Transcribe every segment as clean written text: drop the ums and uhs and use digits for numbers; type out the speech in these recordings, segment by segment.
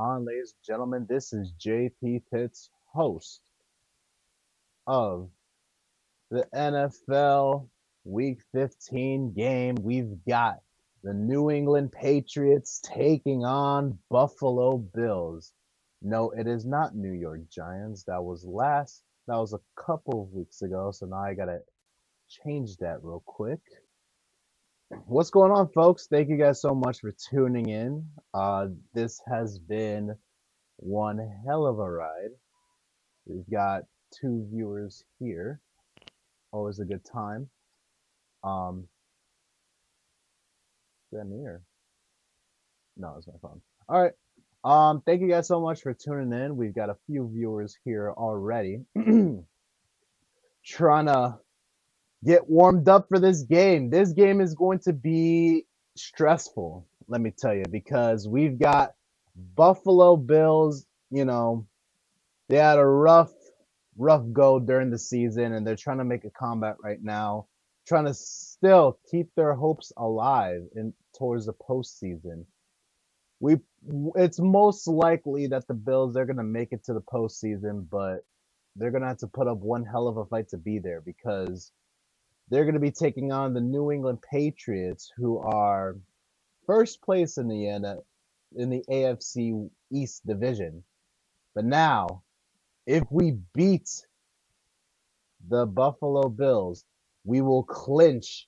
on, ladies and gentlemen? This is JP Pitts, host of the NFL Week 15 game. We've got the New England Patriots taking on Buffalo Bills. No, it is not New York Giants. That was a couple of weeks ago, so now I gotta change that real quick. What's going on, folks? Thank you guys so much for tuning in. This has been one hell of a ride. We've got two viewers here. Always a good time. Um, is that me or no? It's my phone. All right. Thank you guys so much for tuning in. We've got a few viewers here already, trying to get warmed up for this game. This game is going to be stressful, let me tell you, because we've got Buffalo Bills. They had a rough go during the season, and they're trying to make a comeback right now, trying to still keep their hopes alive in towards the postseason. We it's most likely that the Bills they're gonna make it to the postseason, but they're gonna have to put up one hell of a fight to be there because they're gonna be taking on the New England Patriots, who are first place in the AFC East division. But now, if we beat the Buffalo Bills, we will clinch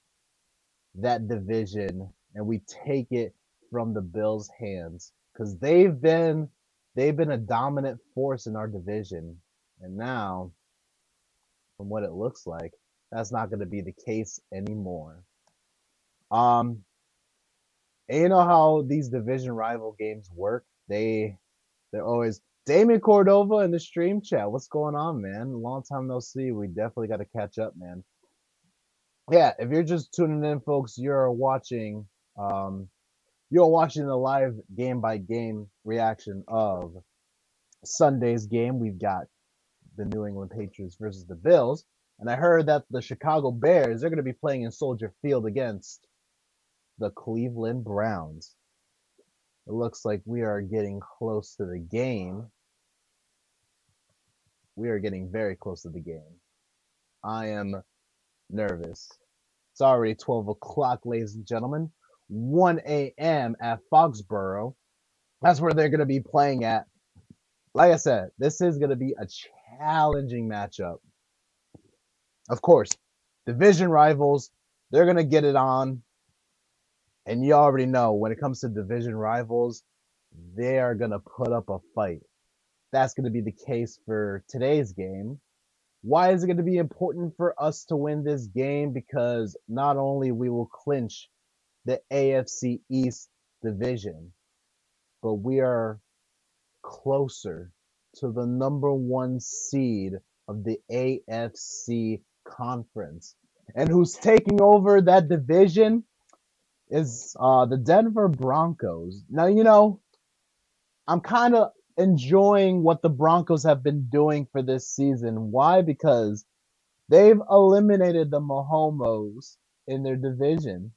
that division and we take it from the Bills' hands because they've been a dominant force in our division, and now, from what it looks like, that's not going to be the case anymore. Um, and you know how these division rival games work? They're always Damien Cordova in the stream chat. What's going on, man? Long time no see. We definitely got to catch up, man. Yeah, if you're just tuning in, folks, um you're watching the live game by game reaction of Sunday's game. We've got the New England Patriots versus the Bills, and I heard that the Chicago Bears they're going to be playing in Soldier Field against the Cleveland Browns. It looks like we are getting close to the game. We are getting very close to the game. I am nervous. It's already 12 o'clock, ladies and gentlemen. 1 a.m. at Foxborough. That's where they're going to be playing at. Like I said, this is going to be a challenging matchup. Of course, division rivals, they're going to get it on. And you already know when it comes to division rivals, they are going to put up a fight. That's going to be the case for today's game. Why is it going to be important for us to win this game? Because not only we will clinch the AFC East division, but we are closer to the number one seed of the AFC conference. And who's taking over that division is the Denver Broncos. Now, I'm kind of enjoying what the Broncos have been doing for this season. Why? Because they've eliminated the Mahomos in their division.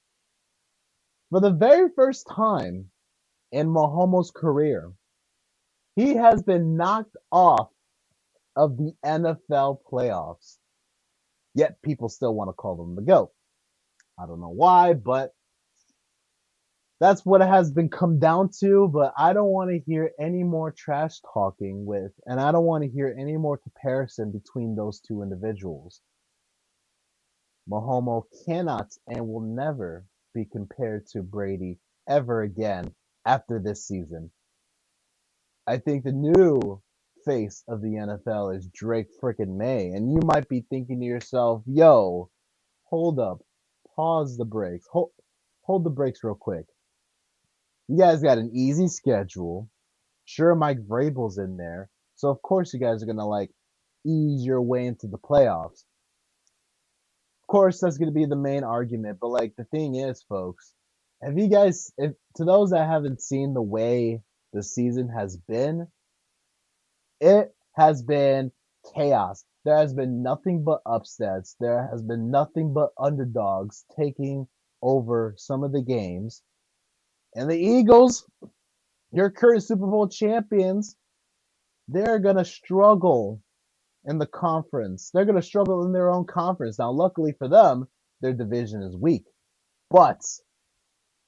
For the very first time in Mahomes' career, he has been knocked off of the NFL playoffs. Yet people still want to call him the GOAT. I don't know why, but that's what it has been come down to. But I don't want to hear any more trash talking and I don't want to hear any more comparison between those two individuals. Mahomes cannot and will never be compared to Brady ever again after this season. I think the new face of the NFL is Drake frickin' May. And you might be thinking to yourself, yo, hold up. Pause the brakes. Hold the brakes real quick. You guys got an easy schedule. Sure, Mike Vrabel's in there. So, of course, you guys are going to, ease your way into the playoffs. Of course, that's going to be the main argument. But, the thing is, folks, to those that haven't seen the way the season has been, it has been chaos. There has been nothing but upsets. There has been nothing but underdogs taking over some of the games. And the Eagles, Your current Super Bowl champions, they're going to struggle in the conference. They're going to struggle in their own conference. Now, luckily for them, their division is weak, but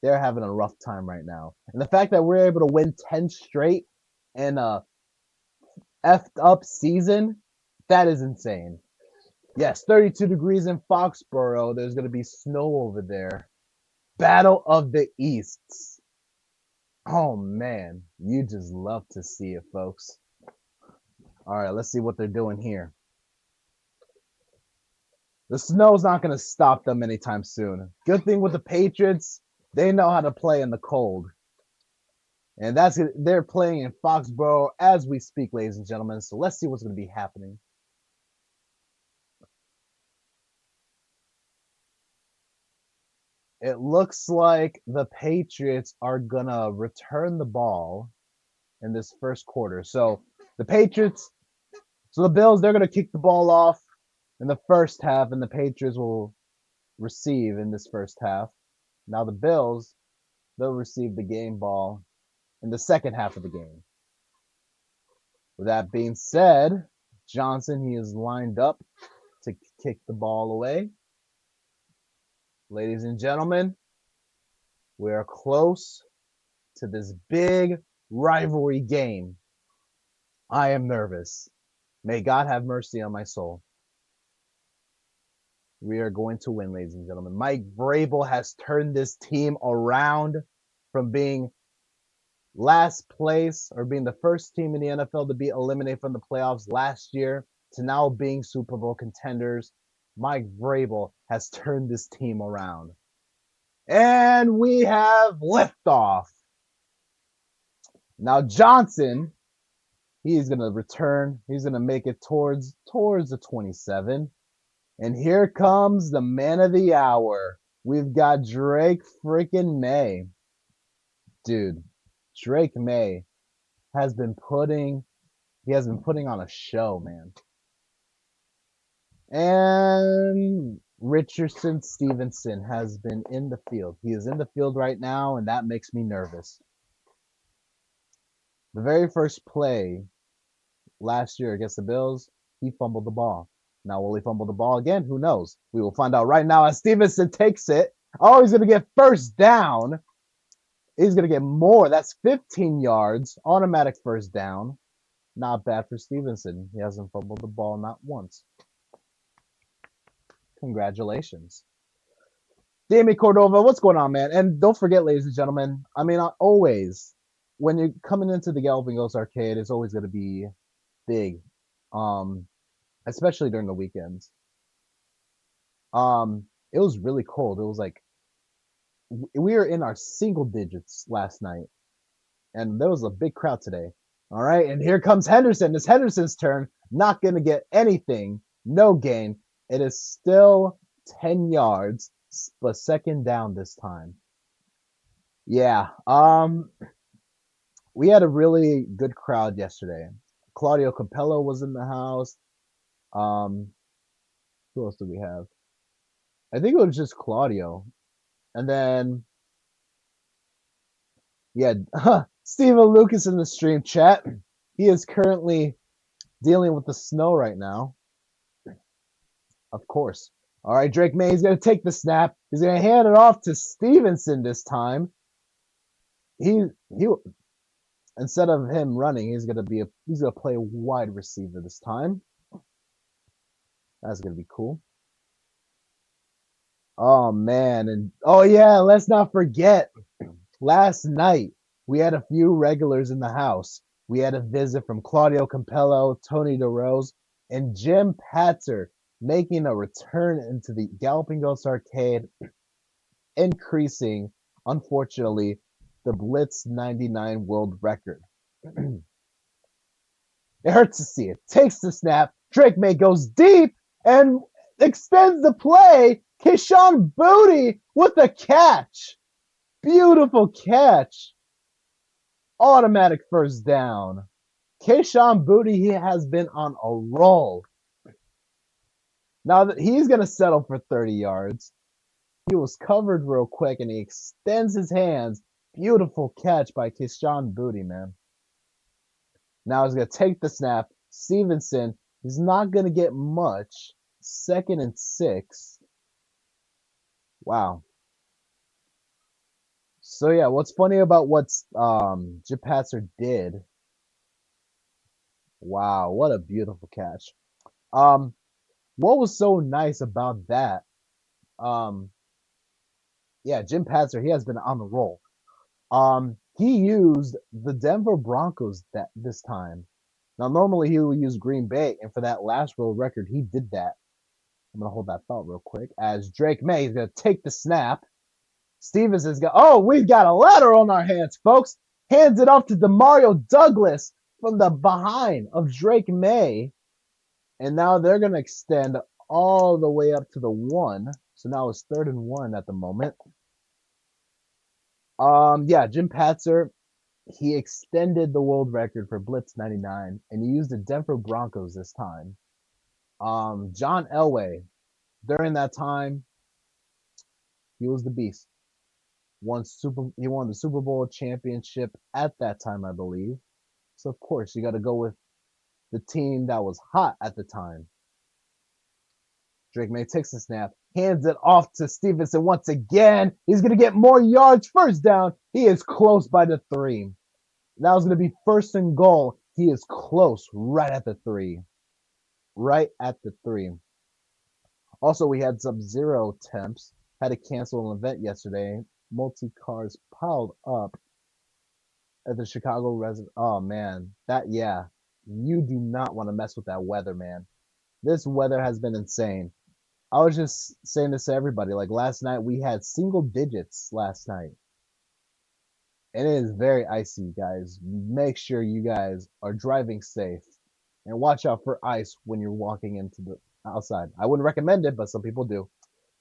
they're having a rough time right now. And the fact that we're able to win 10 straight in a effed up season, that is insane. Yes, 32 degrees in Foxborough. There's going to be snow over there. Battle of the Easts. Oh, man. You just love to see it, folks. All right, let's see what they're doing here. The snow's not going to stop them anytime soon. Good thing with the Patriots, they know how to play in the cold. And they're playing in Foxborough as we speak, ladies and gentlemen. So let's see what's going to be happening. It looks like the Patriots are going to return the ball in this first quarter. So the Bills, they're going to kick the ball off in the first half, and the Patriots will receive in this first half. Now the Bills, they'll receive the game ball in the second half of the game. With that being said, Johnson, he is lined up to kick the ball away. Ladies and gentlemen, we are close to this big rivalry game. I am nervous. May God have mercy on my soul. We are going to win, ladies and gentlemen. Mike Vrabel has turned this team around from being last place or being the first team in the NFL to be eliminated from the playoffs last year to now being Super Bowl contenders. Mike Vrabel has turned this team around. And we have liftoff. Now Johnson, he's going to return. He's going to make it towards the 27. And here comes the man of the hour. We've got Drake freaking May. Dude, Drake May has been putting on a show, man. And Richardson Stevenson has been in the field. He is in the field right now, and that makes me nervous. The very first play last year against the Bills, he fumbled the ball. Now, will he fumble the ball again? Who knows? We will find out right now as Stevenson takes it. Oh, he's going to get first down. He's going to get more. That's 15 yards. Automatic first down. Not bad for Stevenson. He hasn't fumbled the ball not once. Congratulations. Damien Cordova, what's going on, man? And don't forget, ladies and gentlemen, I mean, always, when you're coming into the Galloping Ghost Arcade, it's always going to be big. Especially during the weekends. It was really cold. It was like we were in our single digits last night, and there was a big crowd today. All right, and here comes Henderson. It's Henderson's turn. Not gonna get anything. No gain. It is still 10 yards, but second down this time. Yeah. We had a really good crowd yesterday. Claudio Capello was in the house. Who else do we have? I think it was just Claudio. And then, yeah, Steven Lucas in the stream chat. He is currently dealing with the snow right now. Of course. All right, Drake May, he's going to take the snap. He's going to hand it off to Stevenson this time. He instead of him running, he's going to play a wide receiver this time. That's going to be cool. Oh, man. And oh, yeah, let's not forget. Last night, we had a few regulars in the house. We had a visit from Claudio Campello, Tony DeRose, and Jim Patzer making a return into the Galloping Ghost Arcade, increasing, unfortunately, the Blitz 99 world record. It hurts to see it. Takes the snap. Drake May goes deep and extends the play. Keyshawn Booty with the catch. Beautiful catch. Automatic first down. Keyshawn Booty, he has been on a roll. Now that he's going to settle for 30 yards. He was covered real quick and he extends his hands. Beautiful catch by Keyshawn Booty, man. Now he's going to take the snap. Stevenson, he's not going to get much. 2nd and 6. Wow. So yeah, what's funny about what Jim Patzer did? Wow, what a beautiful catch. Um, what was so nice about that? Um, yeah, Jim Patzer, he has been on the roll. He used the Denver Broncos that this time. Now, normally he would use Green Bay, and for that last world record, he did that. I'm gonna hold that thought real quick. As Drake May is gonna take the snap. Stevenson's got. Oh, we've got a lateral on our hands, folks. Hands it off to Demario Douglas from the behind of Drake May, and now they're gonna extend all the way up to the 1. So now it's 3rd and 1 at the moment. Yeah, Jim Patzer, he extended the world record for Blitz 99, and he used the Denver Broncos this time. John Elway, during that time, he was the beast. He won the Super Bowl championship at that time, I believe. So of course you got to go with the team that was hot at the time. Drake May takes the snap, hands it off to Stevenson once again. He's gonna get more yards. First down. He is close by the 3. That was gonna be 1st and goal. He is close, right at the 3. Right at the 3. Also, we had Sub-Zero temps. Had to cancel an event yesterday. Multi-cars piled up at the Chicago resident. Oh man, you do not want to mess with that weather, man. This weather has been insane. I was just saying this to everybody. Like last night, we had single digits last night. And it is very icy, guys. Make sure you guys are driving safe and watch out for ice when you're walking into the outside. I wouldn't recommend it, but some people do.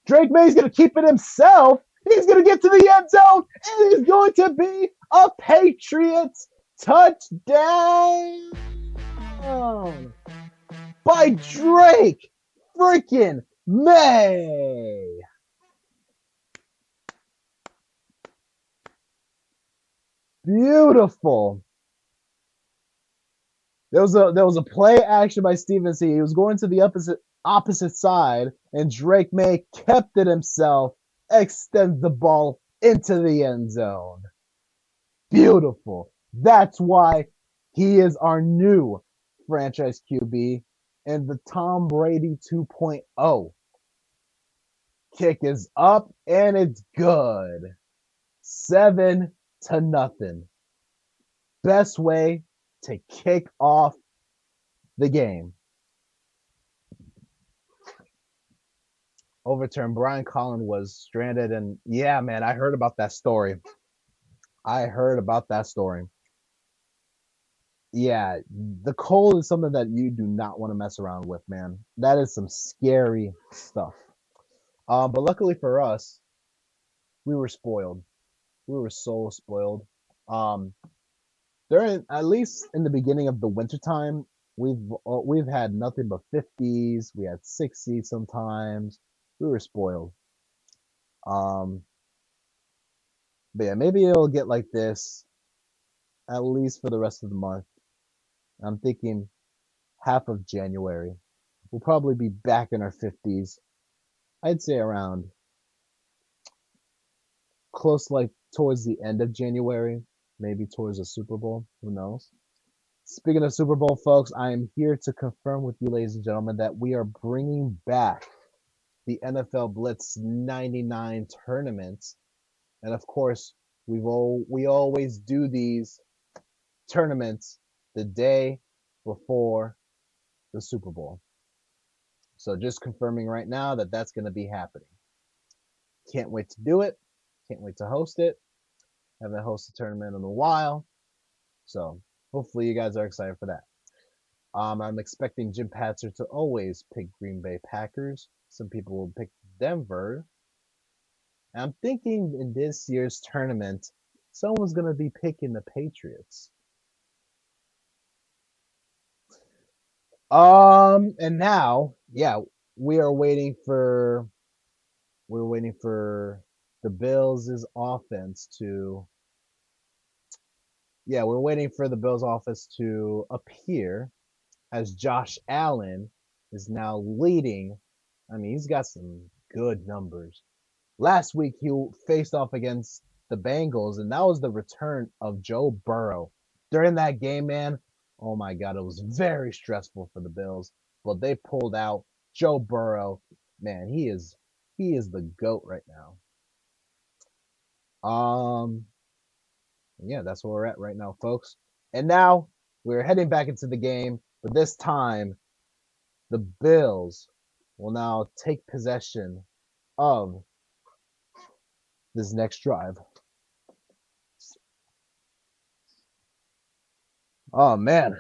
Drake May's going to keep it himself. He's going to get to the end zone. It is going to be a Patriots touchdown by Drake freaking May. Beautiful. There was a play action by Stevenson. He was going to the opposite side, and Drake May kept it himself, extends the ball into the end zone. Beautiful. That's why he is our new franchise QB and the Tom Brady 2.0. Kick is up and it's good. 7-0. Best way to kick off the game. Overturned. Brian Collin was stranded, and yeah, man, I heard about that story. Yeah, the cold is something that you do not want to mess around with, man. That is some scary stuff. But luckily for us, we were spoiled. We were so spoiled. Um, During at least in the beginning of the wintertime, we've had nothing but 50s. We had 60s sometimes. We were spoiled. Um, but yeah, maybe it'll get like this at least for the rest of the month. I'm thinking half of January. We'll probably be back in our 50s. I'd say around close like towards the end of January, maybe towards the Super Bowl. Who knows? Speaking of Super Bowl, folks, I am here to confirm with you, ladies and gentlemen, that we are bringing back the NFL Blitz 99 tournament. And of course, we always do these tournaments the day before the Super Bowl. So just confirming right now that that's going to be happening. Can't wait to do it. Can't wait to host it. Haven't hosted a tournament in a while. So hopefully you guys are excited for that. I'm expecting Jim Patzer to always pick Green Bay Packers. Some people will pick Denver. And I'm thinking in this year's tournament, someone's going to be picking the Patriots. And now, yeah, we're waiting for the Bills' offense to Yeah, we're waiting for the Bills office to appear as Josh Allen is now leading. I mean, he's got some good numbers. Last week, he faced off against the Bengals, and that was the return of Joe Burrow. During that game, man, oh my God, it was very stressful for the Bills, but they pulled out. Joe Burrow, man, he is the GOAT right now. Yeah, that's where we're at right now, folks. And now we're heading back into the game, but this time the Bills will now take possession of this next drive. Oh man,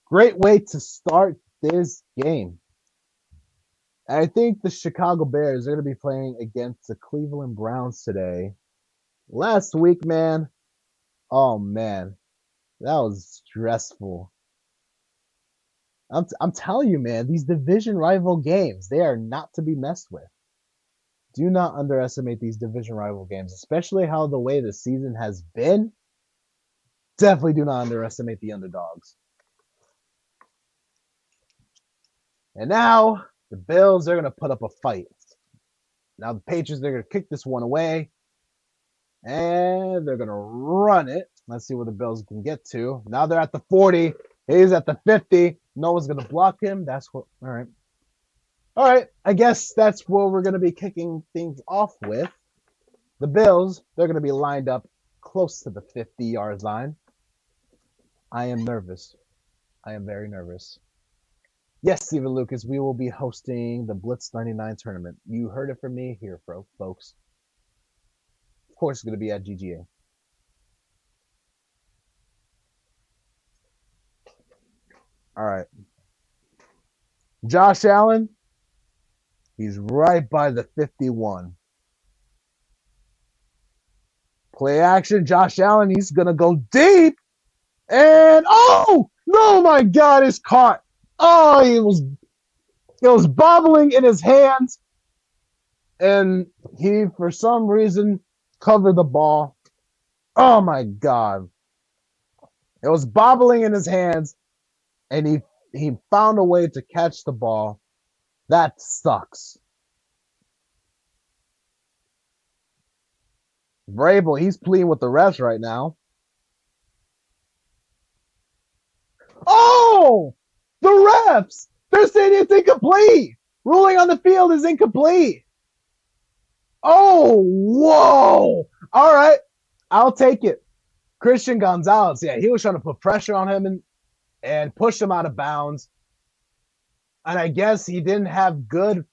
great way to start this game. I think the Chicago Bears are going to be playing against the Cleveland Browns today. Last week, man, oh man, that was stressful. I'm telling you, man, these division rival games, they are not to be messed with. Do not underestimate these division rival games, especially how the way the season has been. Definitely do not underestimate the underdogs. And now the Bills, they're going to put up a fight. Now the Patriots, they're going to kick this one away. And they're going to run it. Let's see where the Bills can get to. Now they're at the 40. He's at the 50. No one's going to block him. That's what. All right. All right. I guess that's where we're going to be kicking things off with. The Bills, they're going to be lined up close to the 50-yard line. I am nervous. I am very nervous. Yes, Stephen Lucas, we will be hosting the Blitz 99 tournament. You heard it from me here, folks. Of course, it's going to be at GGA. All right. Josh Allen, he's right by the 51. Play action. Josh Allen, he's going to go deep. And, oh, no, my God, it's caught. Oh, it was bobbling in his hands. And he, for some reason, covered the ball. Oh, my God. It was bobbling in his hands, and he found a way to catch the ball. That sucks. Vrabel, he's pleading with the refs right now. Oh! The refs! They're saying it's incomplete! Ruling on the field is incomplete! Oh, whoa! All right, I'll take it. Christian Gonzalez, yeah, he was trying to put pressure on him and push him out of bounds. And I guess he didn't have good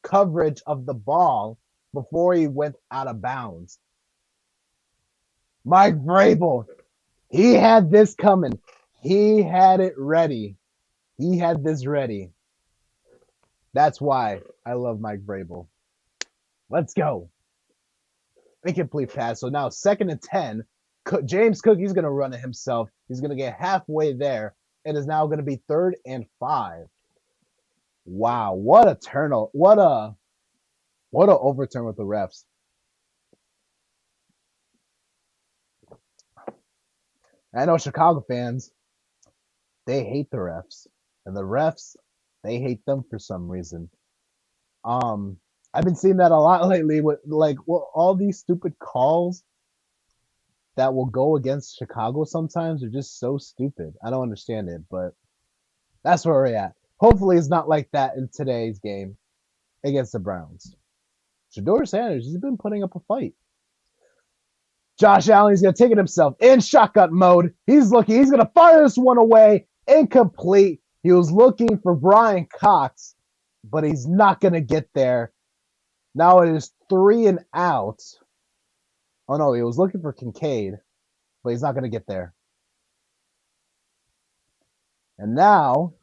coverage of the ball before he went out of bounds. Mike Vrabel, he had this coming. He had it ready. He had this ready. That's why I love Mike Vrabel. Let's go. Incomplete pass. So now 2nd and 10. James Cook, he's going to run it himself. He's going to get halfway there. It is now going to be 3rd and 5. Wow, what a turnover. What a overturn with the refs. I know Chicago fans, they hate the refs. And the refs, they hate them for some reason. I've been seeing that a lot lately with all these stupid calls that will go against Chicago sometimes are just so stupid. I don't understand it, but that's where we're at. Hopefully it's not like that in today's game against the Browns. Shedeur Sanders, he's been putting up a fight. Josh Allen, he's going to take it himself in shotgun mode. He's going to fire this one away. Incomplete. He was looking for Brian Cox, but he's not going to get there. Now it is 3 and out. Oh, no, he was looking for Kincaid, but he's not going to get there. And now,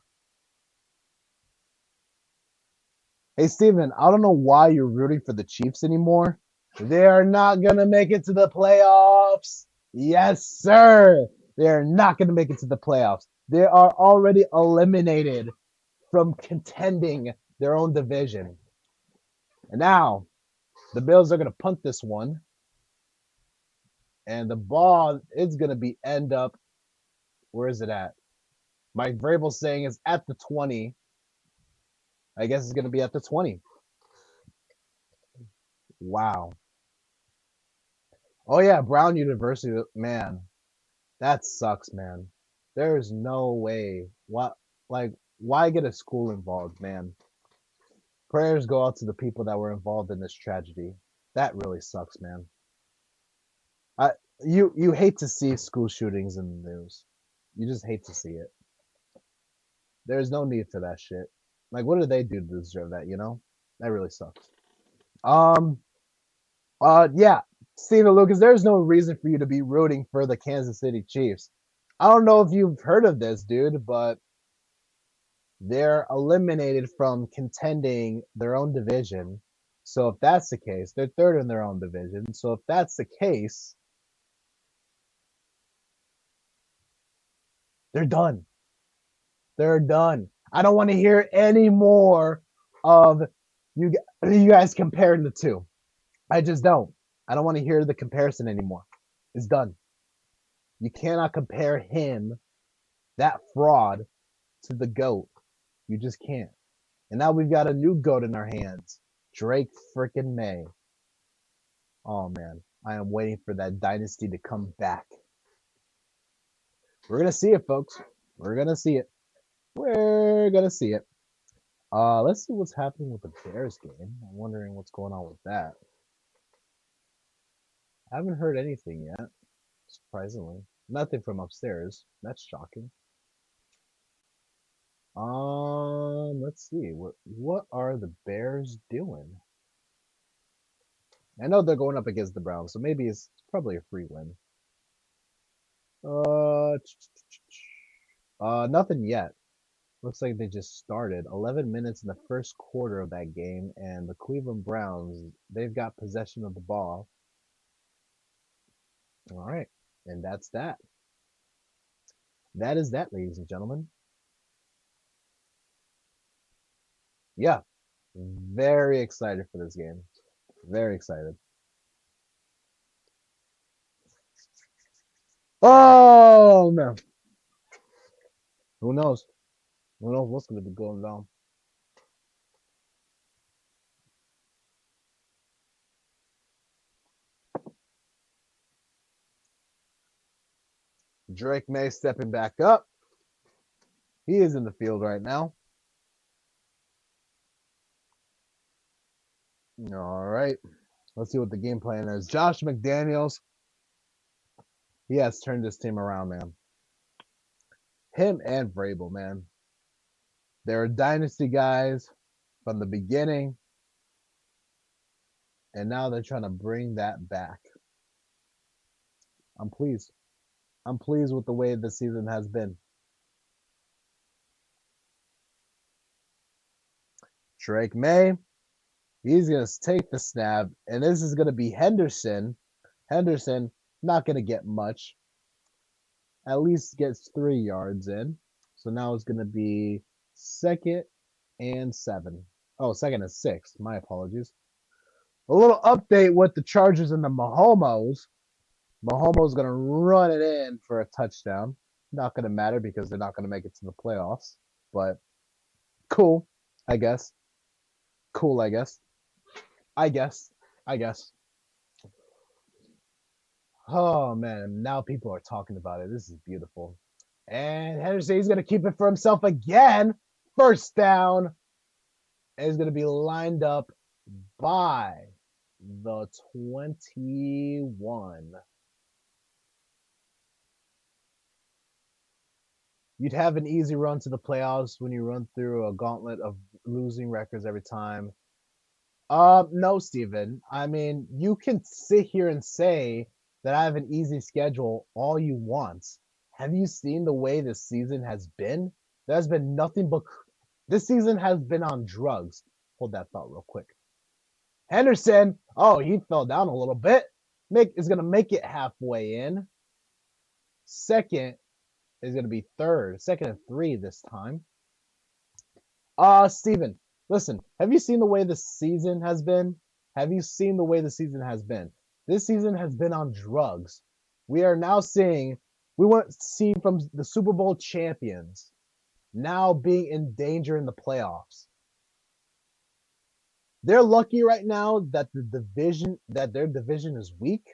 hey, Steven, I don't know why you're rooting for the Chiefs anymore. They are not going to make it to the playoffs. Yes, sir. They are not going to make it to the playoffs. They are already eliminated from contending their own division. And now, the Bills are going to punt this one. And the ball is going to be end up. Where is it at? Mike Vrabel's saying it's at the 20. I guess it's going to be at the 20. Wow. Oh, yeah. Brown University. Man, that sucks, man. There's no way. What? Like, why get a school involved, man? Prayers go out to the people that were involved in this tragedy. That really sucks, man. I you hate to see school shootings in the news. You just hate to see it. There's no need for that shit. Like, what did they do to deserve that? You know, that really sucks. Um. Yeah, Steven Lucas. There's no reason for you to be rooting for the Kansas City Chiefs. I don't know if you've heard of this, dude, but they're eliminated from contending their own division. So if that's the case, they're third in their own division. So if that's the case, they're done. They're done. I don't want to hear any more of you, you guys comparing the two. I just don't. I don't want to hear the comparison anymore. It's done. You cannot compare him, that fraud, to the GOAT. You just can't. And now we've got a new GOAT in our hands. Drake freaking May. Oh man. I am waiting for that dynasty to come back. We're gonna see it, folks. We're gonna see it. We're gonna see it. Let's see what's happening with the Bears game. I'm wondering what's going on with that. I haven't heard anything yet, surprisingly. Nothing from upstairs. That's shocking. Let's see. What are the Bears doing? I know they're going up against the Browns, so maybe it's probably a free win. Nothing yet. Looks like they just started. 11 minutes in the first quarter of that game, and the Cleveland Browns, they've got possession of the ball. All right, and that's that. That is that, ladies and gentlemen. Yeah, very excited for this game. Very excited. Oh no. Who knows? Who knows what's going to be going down? Drake May stepping back up. He is in the field right now. All right. Let's see what the game plan is. Josh McDaniels, he has turned this team around, man. Him and Vrabel, man. They're dynasty guys from the beginning, and now they're trying to bring that back. I'm pleased. I'm pleased with the way the season has been. Drake May, he's going to take the snap, and this is going to be Henderson. Henderson, not going to get much. At least gets 3 yards in. So now it's going to be 2nd and 7. Oh, 2nd and 6. My apologies. A little update with the Chargers and the Mahomos. Mahomes going to run it in for a touchdown. Not going to matter because they're not going to make it to the playoffs. But cool, I guess. Cool, I guess. I guess. Oh, man. Now people are talking about it. This is beautiful. And Henderson, he's going to keep it for himself again. First down. And he's going to be lined up by the 21. You'd have an easy run to the playoffs when you run through a gauntlet of losing records every time. No, Steven. I mean, you can sit here and say that I have an easy schedule all you want. Have you seen the way this season has been? There's been nothing but this season has been on drugs. Hold that thought real quick. Henderson, oh, he fell down a little bit. Is going to make it halfway in. Second is going to be third. 2nd and 3 this time. Steven, listen, have you seen the way the season has been? Have you seen the way the season has been? This season has been on drugs. We are now seeing, we want to see from the Super Bowl champions now being in danger in the playoffs. They're lucky right now that their division is weak.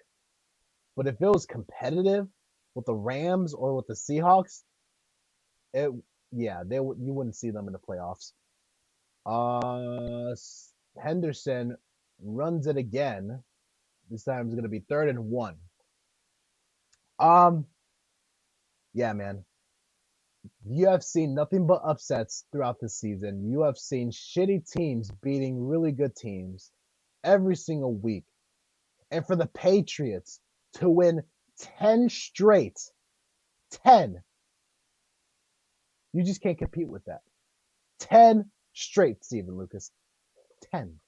But if it was competitive with the Rams or with the Seahawks, it yeah, you wouldn't see them in the playoffs. Uh, Henderson runs it again. This time it's gonna be 3rd and 1. Um, yeah, man. You have seen nothing but upsets throughout the season. You have seen shitty teams beating really good teams every single week. And for the Patriots to win 10 straight, 10, you just can't compete with that. 10 straight, Stephen Lucas. 10.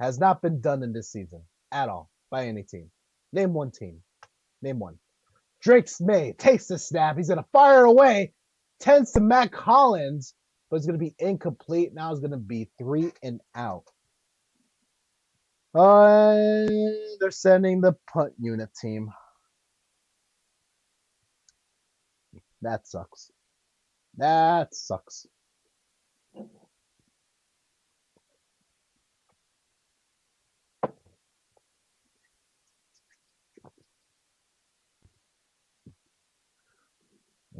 Has not been done in this season at all by any team. Name one team. Name one. Drake May takes the snap. He's going to fire it away. Tends to Matt Collins, but it's going to be incomplete. Now it's going to be 3 and out. They're sending the punt unit team. That sucks. That sucks.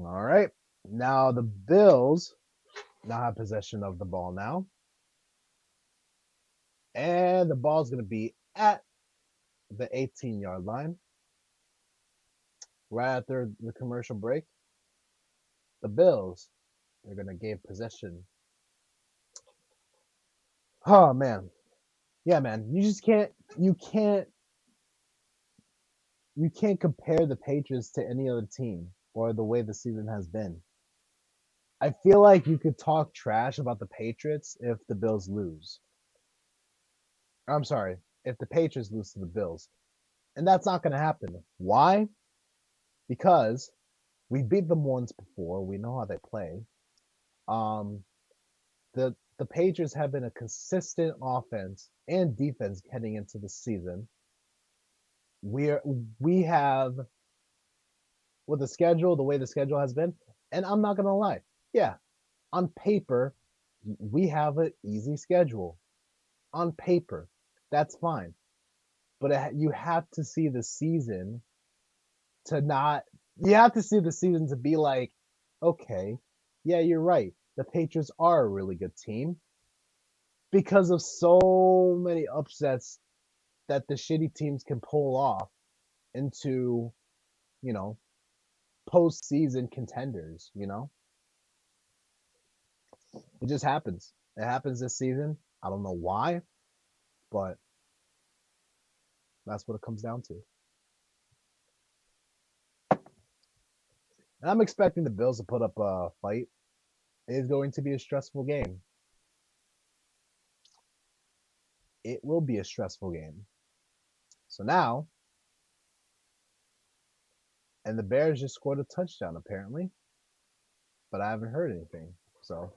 All right. Now the Bills now have possession of the ball now. And the ball's going to be at the 18-yard line. Right after the commercial break, the Bills are going to gain possession. Oh, man. Yeah, man. You can't compare the Patriots to any other team or the way the season has been. I feel like you could talk trash about the Patriots if the Bills lose. I'm sorry, if the Patriots lose to the Bills. And that's not going to happen. Why? Because we beat them once before. We know how they play. Um, the Patriots have been a consistent offense and defense heading into the season. We have with the way the schedule has been, and I'm not gonna lie, yeah, on paper we have an easy schedule. On paper, that's fine, but you have to see the season to not. You have to see the season to be like, okay, yeah, you're right. The Patriots are a really good team because of so many upsets that the shitty teams can pull off into, you know, postseason contenders, It just happens. It happens this season. I don't know why, but that's what it comes down to. And I'm expecting the Bills to put up a fight. It is going to be a stressful game. It will be a stressful game. So now, and the Bears just scored a touchdown apparently, but I haven't heard anything. So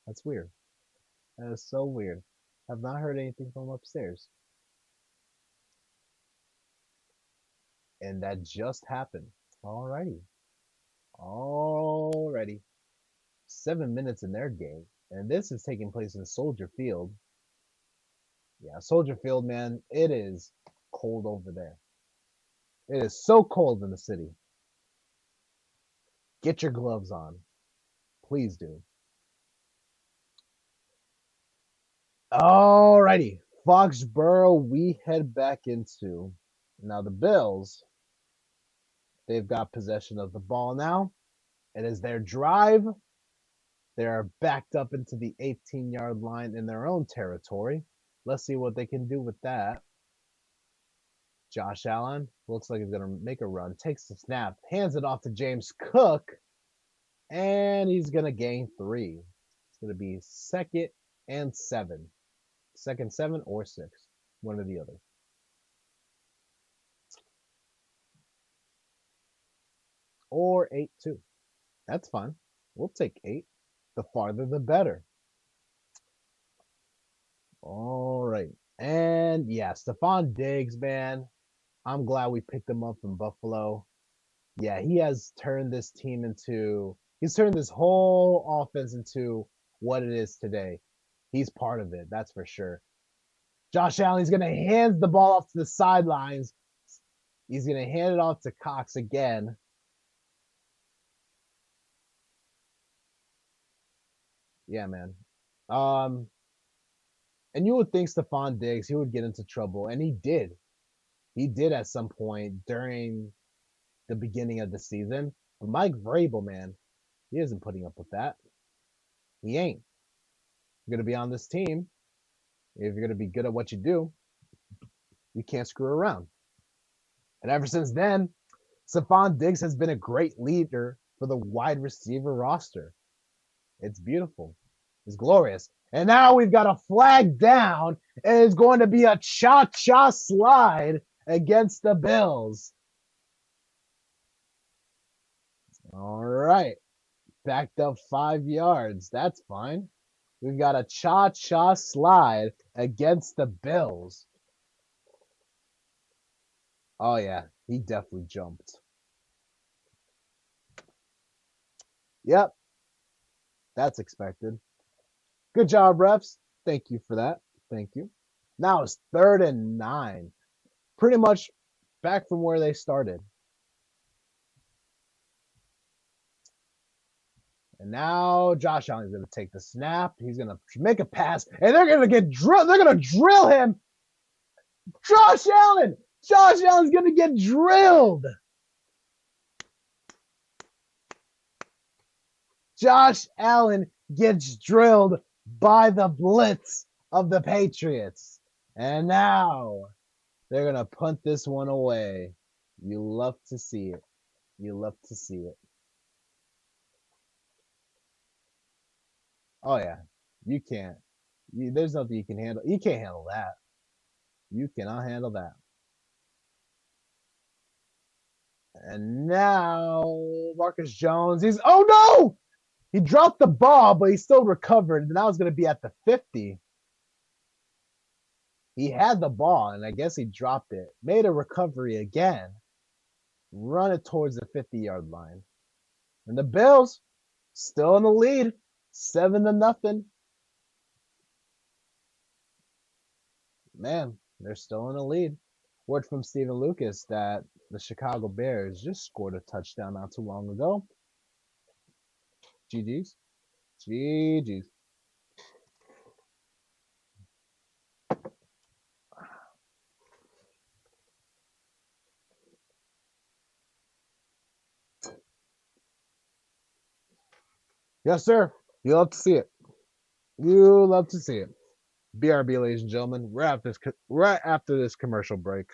that's weird. That is so weird. I've not heard anything from upstairs. And that just happened. Alrighty. Alrighty. 7 minutes in their game. And this is taking place in Soldier Field. Yeah, Soldier Field, man, it is cold over there. It is so cold in the city. Get your gloves on. Please do. Alrighty. Foxborough, we head back into. Now the Bills, they've got possession of the ball now. It is their drive. They are backed up into the 18-yard line in their own territory. Let's see what they can do with that. Josh Allen looks like he's going to make a run, takes the snap, hands it off to James Cook, and he's going to gain 3. It's going to be 2nd and 7. 2nd, 7, or 6. One or the other. Or 8, too. That's fine. We'll take 8. The farther, the better. All right. And yeah, Stephon Diggs, man. I'm glad we picked him up from Buffalo. Yeah, he has turned this team into he's turned this whole offense into what it is today. He's part of it, that's for sure. Josh Allen's gonna hand the ball off to the sidelines. He's gonna hand it off to Cox again. Yeah, man. Um, and you would think Stephon Diggs he would get into trouble, and he did. He did at some point during the beginning of the season. But Mike Vrabel, man, he isn't putting up with that. He ain't. You're gonna be on this team. If you're gonna be good at what you do, you can't screw around. And ever since then, Stephon Diggs has been a great leader for the wide receiver roster. It's beautiful. It's glorious. And now we've got a flag down, and it's going to be a cha-cha slide against the Bills. All right. Backed up 5 yards. That's fine. We've got a cha-cha slide against the Bills. Oh, yeah. He definitely jumped. Yep. That's expected. Good job, refs. Thank you for that. Thank you. Now it's 3rd and 9. Pretty much back from where they started. And now Josh Allen's going to take the snap. He's going to make a pass, and they're going to get drilled. They're going to drill him. Josh Allen! Josh Allen's going to get drilled. Josh Allen gets drilled by the blitz of the Patriots. And now they're going to punt this one away. You love to see it. You love to see it. Oh, yeah. You can't. There's nothing you can handle. You can't handle that. You cannot handle that. And now Marcus Jones. Oh no! He dropped the ball, but he still recovered. And that was going to be at the 50. He had the ball, and I guess he dropped it. Made a recovery again. Run it towards the 50-yard line. And the Bills still in the lead. 7-0. Man, they're still in the lead. Word from Stephen Lucas that the Chicago Bears just scored a touchdown not too long ago. GG's. GG's. Yes, sir. You love to see it. You love to see it. BRB, ladies and gentlemen. Right after this commercial break.